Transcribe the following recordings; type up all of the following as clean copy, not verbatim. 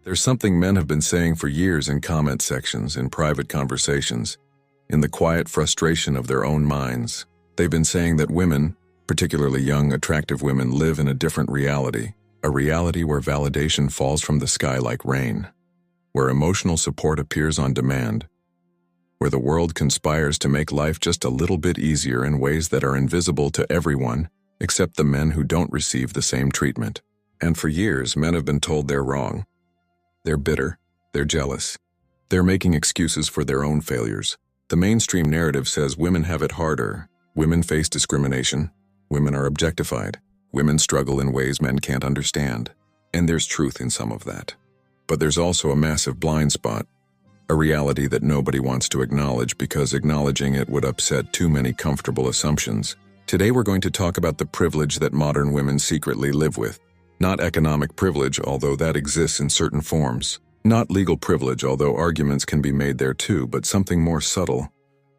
There's something men have been saying for years in comment sections, in private conversations, in the quiet frustration of their own minds. They've been saying that women, particularly young, attractive women, live in a different reality, a reality where validation falls from the sky like rain, where emotional support appears on demand, where the world conspires to make life just a little bit easier in ways that are invisible to everyone except the men who don't receive the same treatment. And for years, men have been told they're wrong. They're bitter. They're jealous. They're making excuses for their own failures. The mainstream narrative says women have it harder. Women face discrimination. Women are objectified. Women struggle in ways men can't understand. And there's truth in some of that. But there's also a massive blind spot, a reality that nobody wants to acknowledge because acknowledging it would upset too many comfortable assumptions. Today we're going to talk about the privilege that modern women secretly live with. Not economic privilege, although that exists in certain forms. Not legal privilege, although arguments can be made there too, but something more subtle,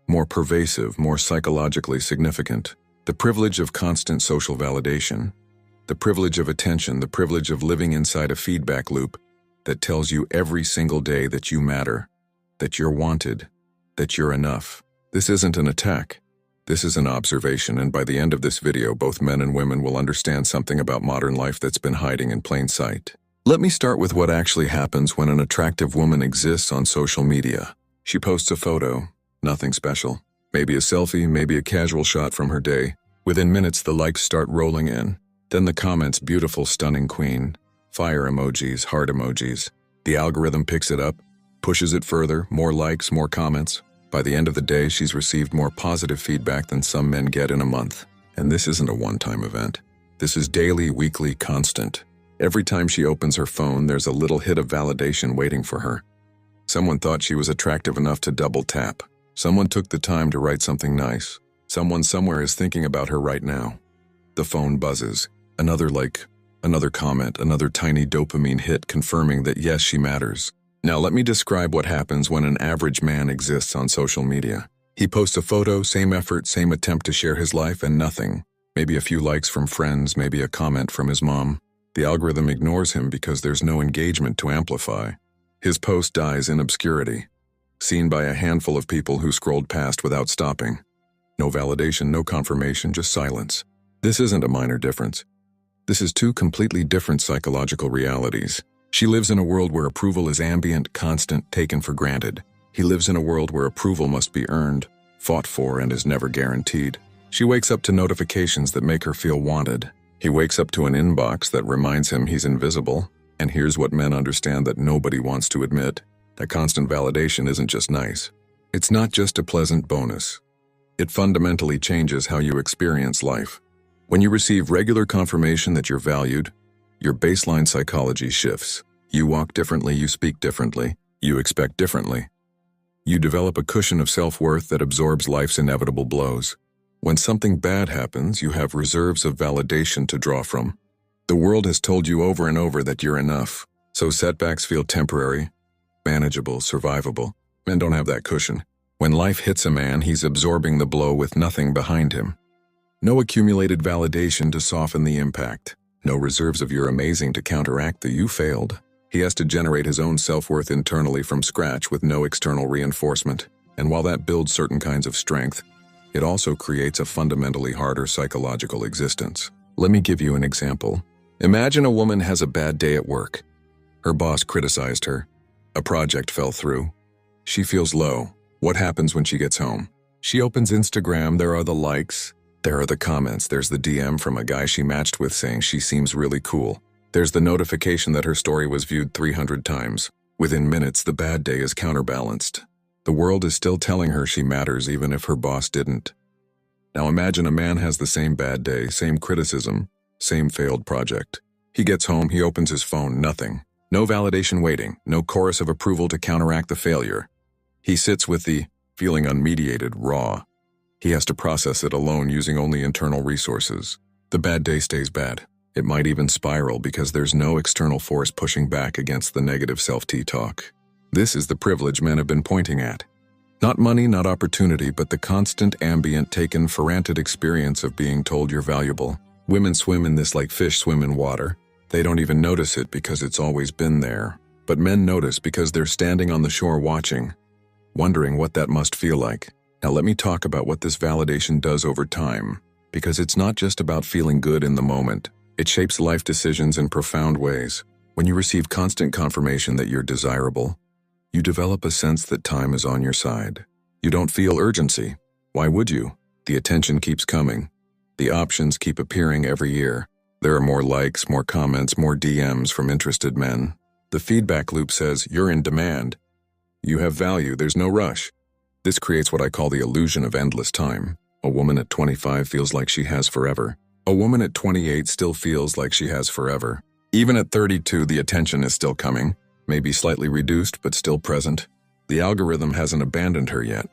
more pervasive, more psychologically significant. The privilege of constant social validation. The privilege of attention, the privilege of living inside a feedback loop that tells you every single day that you matter, that you're wanted, that you're enough. This isn't an attack. This is an observation, and by the end of this video, both men and women will understand something about modern life that's been hiding in plain sight. Let me start with what actually happens when an attractive woman exists on social media. She posts a photo, nothing special. Maybe a selfie, maybe a casual shot from her day. Within minutes, the likes start rolling in. Then the comments, beautiful, stunning queen, fire emojis, heart emojis. The algorithm picks it up, pushes it further, more likes, more comments. By the end of the day, she's received more positive feedback than some men get in a month. And this isn't a one-time event. This is daily, weekly, constant. Every time she opens her phone, there's a little hit of validation waiting for her. Someone thought she was attractive enough to double tap. Someone took the time to write something nice. Someone somewhere is thinking about her right now. The phone buzzes. Another like, another comment, another tiny dopamine hit confirming that yes, she matters. Now let me describe what happens when an average man exists on social media. He posts a photo, same effort, same attempt to share his life, and nothing. Maybe a few likes from friends, maybe a comment from his mom. The algorithm ignores him because there's no engagement to amplify. His post dies in obscurity, seen by a handful of people who scrolled past without stopping. No validation, no confirmation, just silence. This isn't a minor difference. This is two completely different psychological realities. She lives in a world where approval is ambient, constant, taken for granted. He lives in a world where approval must be earned, fought for, and is never guaranteed. She wakes up to notifications that make her feel wanted. He wakes up to an inbox that reminds him he's invisible. And here's what men understand that nobody wants to admit. That constant validation isn't just nice. It's not just a pleasant bonus. It fundamentally changes how you experience life. When you receive regular confirmation that you're valued, your baseline psychology shifts. You walk differently, you speak differently, you expect differently. You develop a cushion of self-worth that absorbs life's inevitable blows. When something bad happens, you have reserves of validation to draw from. The world has told you over and over that you're enough, so setbacks feel temporary, manageable, survivable. Men don't have that cushion. When life hits a man, he's absorbing the blow with nothing behind him. No accumulated validation to soften the impact. No reserves of you're amazing to counteract the you failed. He has to generate his own self-worth internally from scratch with no external reinforcement. And while that builds certain kinds of strength, it also creates a fundamentally harder psychological existence. Let me give you an example. Imagine a woman has a bad day at work. Her boss criticized her. A project fell through. She feels low. What happens when she gets home? She opens Instagram. There are the likes. There are the comments. There's the DM from a guy she matched with saying she seems really cool. There's the notification that her story was viewed 300 times. Within minutes, the bad day is counterbalanced. The world is still telling her she matters even if her boss didn't. Now imagine a man has the same bad day, same criticism, same failed project. He gets home, he opens his phone, nothing. No validation waiting, no chorus of approval to counteract the failure. He sits with the feeling unmediated, raw. He has to process it alone using only internal resources. The bad day stays bad. It might even spiral because there's no external force pushing back against the negative self-talk. This is the privilege men have been pointing at. Not money, not opportunity, but the constant ambient taken for granted experience of being told you're valuable. Women swim in this like fish swim in water. They don't even notice it because it's always been there. But men notice because they're standing on the shore watching, wondering what that must feel like. Now let me talk about what this validation does over time, because it's not just about feeling good in the moment. It shapes life decisions in profound ways. When you receive constant confirmation that you're desirable, you develop a sense that time is on your side. You don't feel urgency. Why would you? The attention keeps coming. The options keep appearing every year. There are more likes, more comments, more DMs from interested men. The feedback loop says, you're in demand. You have value, there's no rush. This creates what I call the illusion of endless time. A woman at 25 feels like she has forever. A woman at 28 still feels like she has forever. Even at 32, the attention is still coming, maybe slightly reduced, but still present. The algorithm hasn't abandoned her yet.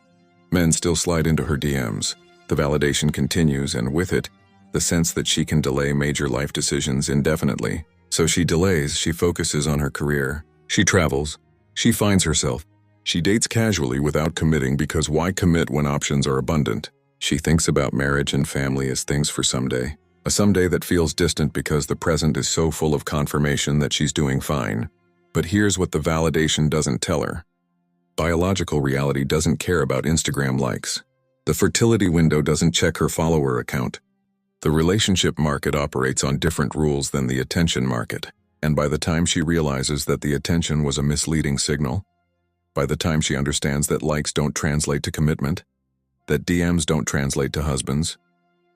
Men still slide into her DMs. The validation continues, and with it, the sense that she can delay major life decisions indefinitely. So she delays, she focuses on her career. She travels. She finds herself. She dates casually without committing because why commit when options are abundant? She thinks about marriage and family as things for someday. A someday that feels distant because the present is so full of confirmation that she's doing fine. But here's what the validation doesn't tell her. Biological reality doesn't care about Instagram likes. The fertility window doesn't check her follower account. The relationship market operates on different rules than the attention market. And by the time she realizes that the attention was a misleading signal, by the time she understands that likes don't translate to commitment, that DMs don't translate to husbands,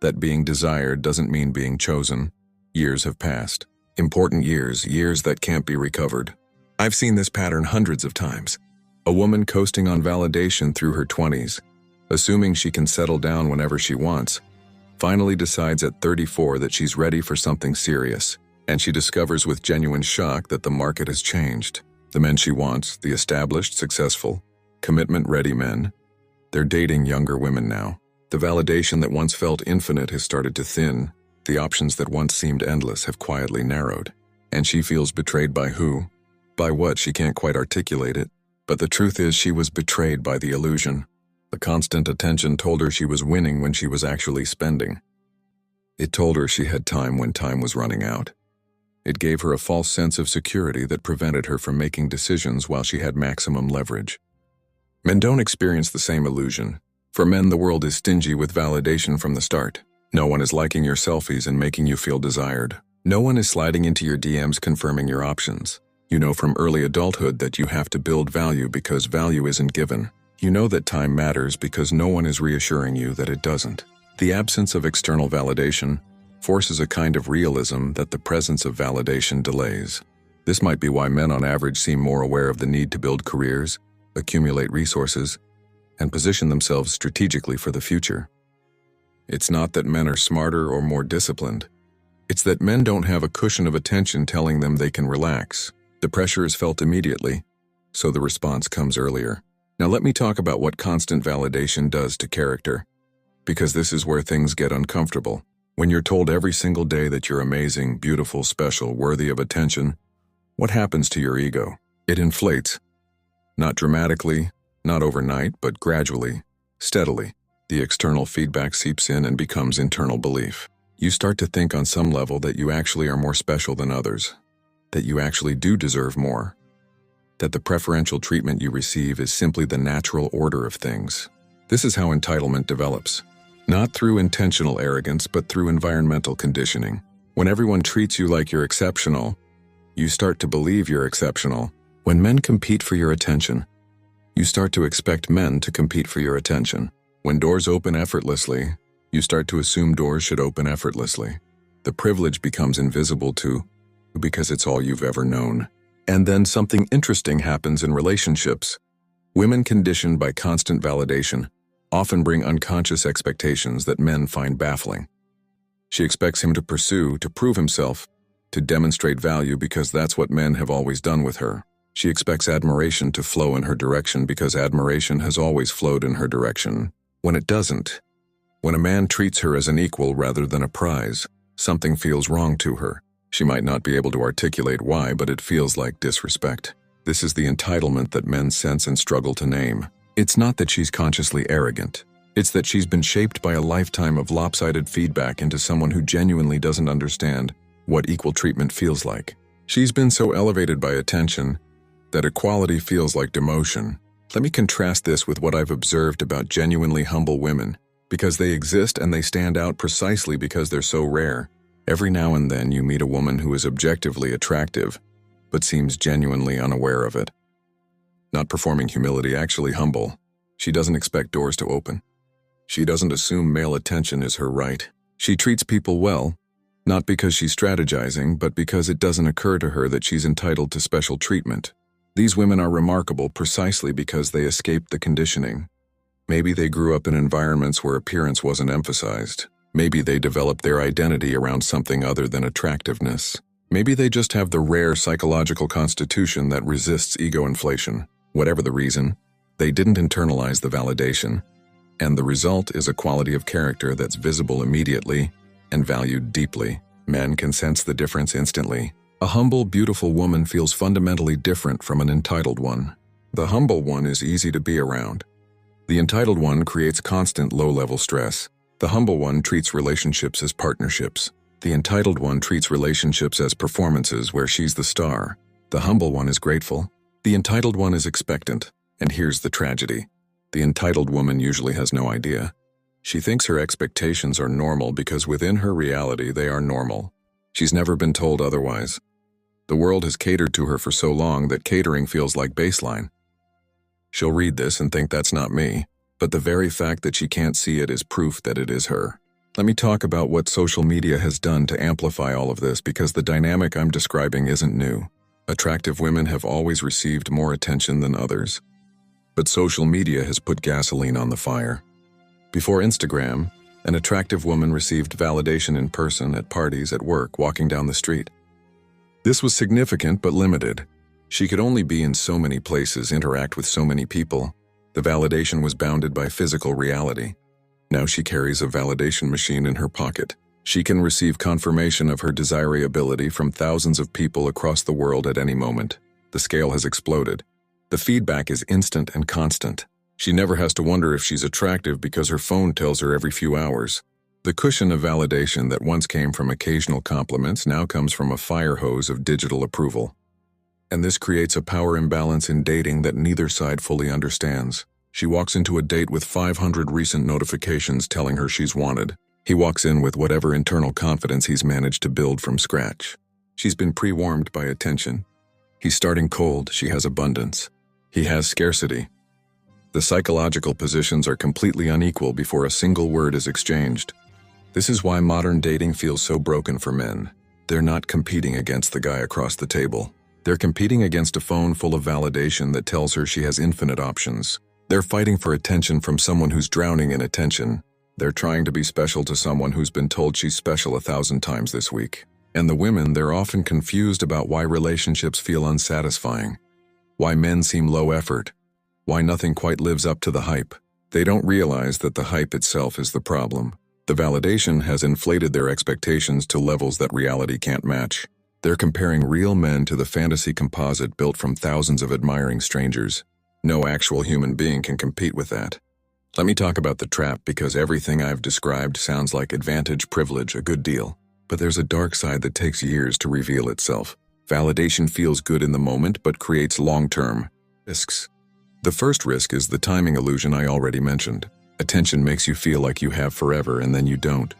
that being desired doesn't mean being chosen, years have passed. Important years, years that can't be recovered. I've seen this pattern hundreds of times. A woman coasting on validation through her 20s, assuming she can settle down whenever she wants, finally decides at 34 that she's ready for something serious, and she discovers with genuine shock that the market has changed. The men she wants, the established, successful, commitment-ready men, they're dating younger women now. The validation that once felt infinite has started to thin. The options that once seemed endless have quietly narrowed. And she feels betrayed by who? By what? She can't quite articulate it. But the truth is she was betrayed by the illusion. The constant attention told her she was winning when she was actually spending. It told her she had time when time was running out. It gave her a false sense of security that prevented her from making decisions while she had maximum leverage. Men don't experience the same illusion. For men, the world is stingy with validation from the start. No one is liking your selfies and making you feel desired. No one is sliding into your DMs confirming your options. You know from early adulthood that you have to build value because value isn't given. You know that time matters because no one is reassuring you that it doesn't. The absence of external validation forces a kind of realism that the presence of validation delays. This might be why men on average seem more aware of the need to build careers, accumulate resources, and position themselves strategically for the future. It's not that men are smarter or more disciplined. It's that men don't have a cushion of attention telling them they can relax. The pressure is felt immediately, so the response comes earlier. Now let me talk about what constant validation does to character, because this is where things get uncomfortable. When you're told every single day that you're amazing, beautiful, special, worthy of attention, what happens to your ego? It inflates. Not dramatically, not overnight, but gradually, steadily. The external feedback seeps in and becomes internal belief. You start to think on some level that you actually are more special than others, that you actually do deserve more, that the preferential treatment you receive is simply the natural order of things. This is how entitlement develops. Not through intentional arrogance, but through environmental conditioning. When everyone treats you like you're exceptional, you start to believe you're exceptional. When men compete for your attention, you start to expect men to compete for your attention. When doors open effortlessly, you start to assume doors should open effortlessly. The privilege becomes invisible to you because it's all you've ever known. And then something interesting happens in relationships. Women conditioned by constant validation often bring unconscious expectations that men find baffling. She expects him to pursue, to prove himself, to demonstrate value because that's what men have always done with her. She expects admiration to flow in her direction because admiration has always flowed in her direction. When it doesn't, when a man treats her as an equal rather than a prize, something feels wrong to her. She might not be able to articulate why, but it feels like disrespect. This is the entitlement that men sense and struggle to name. It's not that she's consciously arrogant. It's that she's been shaped by a lifetime of lopsided feedback into someone who genuinely doesn't understand what equal treatment feels like. She's been so elevated by attention that equality feels like demotion. Let me contrast this with what I've observed about genuinely humble women, because they exist and they stand out precisely because they're so rare. Every now and then you meet a woman who is objectively attractive, but seems genuinely unaware of it. Not performing humility, actually humble. She doesn't expect doors to open. She doesn't assume male attention is her right. She treats people well, not because she's strategizing, but because it doesn't occur to her that she's entitled to special treatment. These women are remarkable precisely because they escaped the conditioning. Maybe they grew up in environments where appearance wasn't emphasized. Maybe they developed their identity around something other than attractiveness. Maybe they just have the rare psychological constitution that resists ego inflation. Whatever the reason, they didn't internalize the validation, and the result is a quality of character that's visible immediately and valued deeply. Men can sense the difference instantly. A humble, beautiful woman feels fundamentally different from an entitled one. The humble one is easy to be around. The entitled one creates constant low-level stress. The humble one treats relationships as partnerships. The entitled one treats relationships as performances where she's the star. The humble one is grateful. The entitled one is expectant. And here's the tragedy. The entitled woman usually has no idea. She thinks her expectations are normal because within her reality they are normal. She's never been told otherwise. The world has catered to her for so long that catering feels like baseline. She'll read this and think that's not me, but the very fact that she can't see it is proof that it is her. Let me talk about what social media has done to amplify all of this, because the dynamic I'm describing isn't new. Attractive women have always received more attention than others. But social media has put gasoline on the fire. Before Instagram, an attractive woman received validation in person, at parties, at work, walking down the street. This was significant but limited. She could only be in so many places, interact with so many people. The validation was bounded by physical reality. Now she carries a validation machine in her pocket. She can receive confirmation of her desirability from thousands of people across the world at any moment. The scale has exploded. The feedback is instant and constant. She never has to wonder if she's attractive because her phone tells her every few hours. The cushion of validation that once came from occasional compliments now comes from a fire hose of digital approval. And this creates a power imbalance in dating that neither side fully understands. She walks into a date with 500 recent notifications telling her she's wanted. He walks in with whatever internal confidence he's managed to build from scratch. She's been pre-warmed by attention. He's starting cold, she has abundance. He has scarcity. The psychological positions are completely unequal before a single word is exchanged. This is why modern dating feels so broken for men. They're not competing against the guy across the table. They're competing against a phone full of validation that tells her she has infinite options. They're fighting for attention from someone who's drowning in attention. They're trying to be special to someone who's been told she's special 1,000 times this week. And the women, they're often confused about why relationships feel unsatisfying, why men seem low effort, why nothing quite lives up to the hype. They don't realize that the hype itself is the problem. The validation has inflated their expectations to levels that reality can't match. They're comparing real men to the fantasy composite built from thousands of admiring strangers. No actual human being can compete with that. Let me talk about the trap, because everything I've described sounds like advantage, privilege, a good deal. But there's a dark side that takes years to reveal itself. Validation feels good in the moment, but creates long-term risks. The first risk is the timing illusion I already mentioned. Attention makes you feel like you have forever, and then you don't.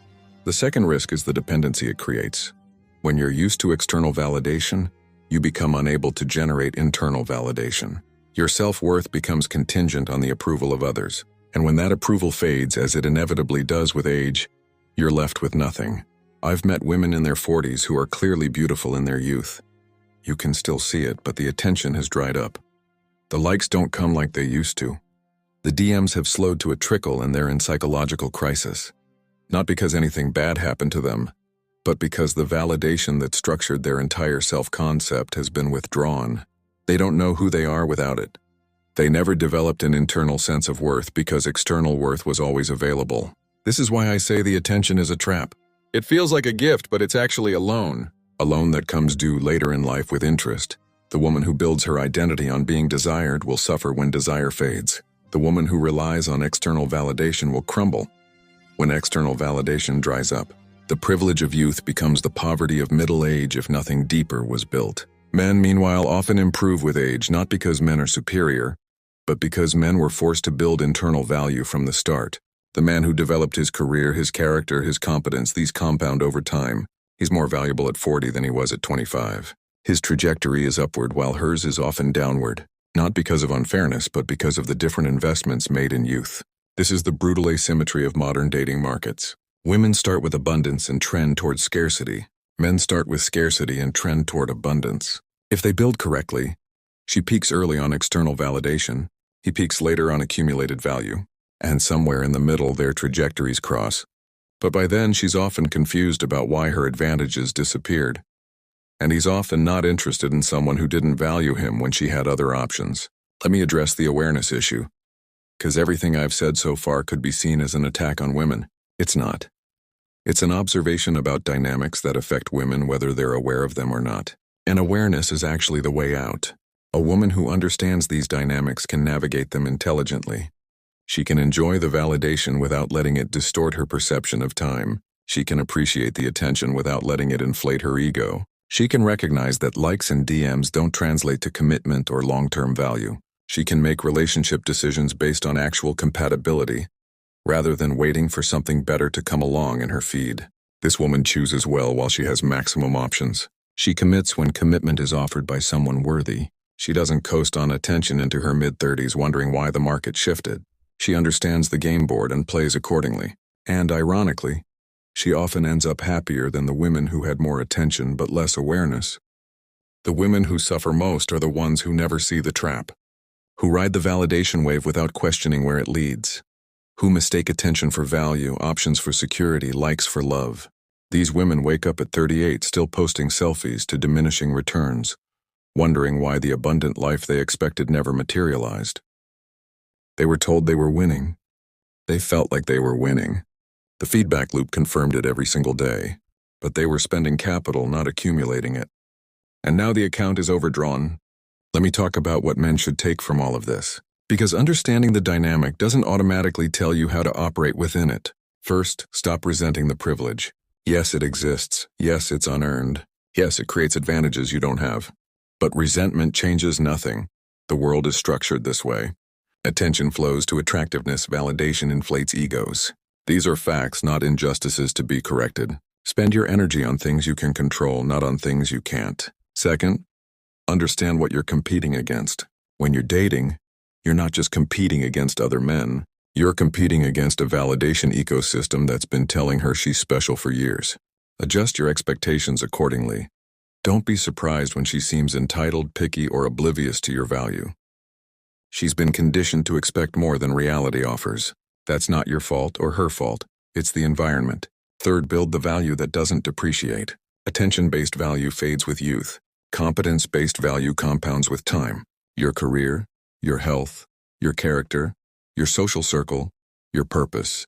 The second risk is the dependency it creates. When you're used to external validation, you become unable to generate internal validation. Your self-worth becomes contingent on the approval of others. And when that approval fades, as it inevitably does with age, you're left with nothing. I've met women in their 40s who are clearly beautiful in their youth. You can still see it, but the attention has dried up. The likes don't come like they used to. The DMs have slowed to a trickle, and they're in psychological crisis. Not because anything bad happened to them, but because the validation that structured their entire self-concept has been withdrawn. They don't know who they are without it. They never developed an internal sense of worth because external worth was always available. This is why I say the attention is a trap. It feels like a gift, but it's actually a loan that comes due later in life with interest. The woman who builds her identity on being desired will suffer when desire fades. The woman who relies on external validation will crumble when external validation dries up. The privilege of youth becomes the poverty of middle age if nothing deeper was built. Men, meanwhile, often improve with age, not because men are superior, but because men were forced to build internal value from the start. The man who developed his career, his character, his competence, these compound over time. He's more valuable at 40 than he was at 25. His trajectory is upward while hers is often downward, not because of unfairness, but because of the different investments made in youth. This is the brutal asymmetry of modern dating markets. Women start with abundance and trend toward scarcity. Men start with scarcity and trend toward abundance. If they build correctly, she peaks early on external validation, he peaks later on accumulated value, and somewhere in the middle their trajectories cross. But by then she's often confused about why her advantages disappeared. And he's often not interested in someone who didn't value him when she had other options. Let me address the awareness issue. Because everything I've said so far could be seen as an attack on women. It's not. It's an observation about dynamics that affect women whether they're aware of them or not. And awareness is actually the way out. A woman who understands these dynamics can navigate them intelligently. She can enjoy the validation without letting it distort her perception of time. She can appreciate the attention without letting it inflate her ego. She can recognize that likes and DMs don't translate to commitment or long-term value. She can make relationship decisions based on actual compatibility, rather than waiting for something better to come along in her feed. This woman chooses well while she has maximum options. She commits when commitment is offered by someone worthy. She doesn't coast on attention into her mid-30s wondering why the market shifted. She understands the game board and plays accordingly. And ironically, she often ends up happier than the women who had more attention but less awareness. The women who suffer most are the ones who never see the trap, who ride the validation wave without questioning where it leads, who mistake attention for value, options for security, likes for love. These women wake up at 38 still posting selfies to diminishing returns, wondering why the abundant life they expected never materialized. They were told they were winning. They felt like they were winning. The feedback loop confirmed it every single day, but they were spending capital, not accumulating it. And now the account is overdrawn. Let me talk about what men should take from all of this. Because understanding the dynamic doesn't automatically tell you how to operate within it. First, stop resenting the privilege. Yes, it exists. Yes, it's unearned. Yes, it creates advantages you don't have. But resentment changes nothing. The world is structured this way. Attention flows to attractiveness, validation inflates egos. These are facts, not injustices to be corrected. Spend your energy on things you can control, not on things you can't. Second, understand what you're competing against. When you're dating, you're not just competing against other men. You're competing against a validation ecosystem that's been telling her she's special for years. Adjust your expectations accordingly. Don't be surprised when she seems entitled, picky, or oblivious to your value. She's been conditioned to expect more than reality offers. That's not your fault or her fault. It's the environment. Third, build the value that doesn't depreciate. Attention-based value fades with youth. Competence-based value compounds with time. Your career, your health, your character, your social circle, your purpose.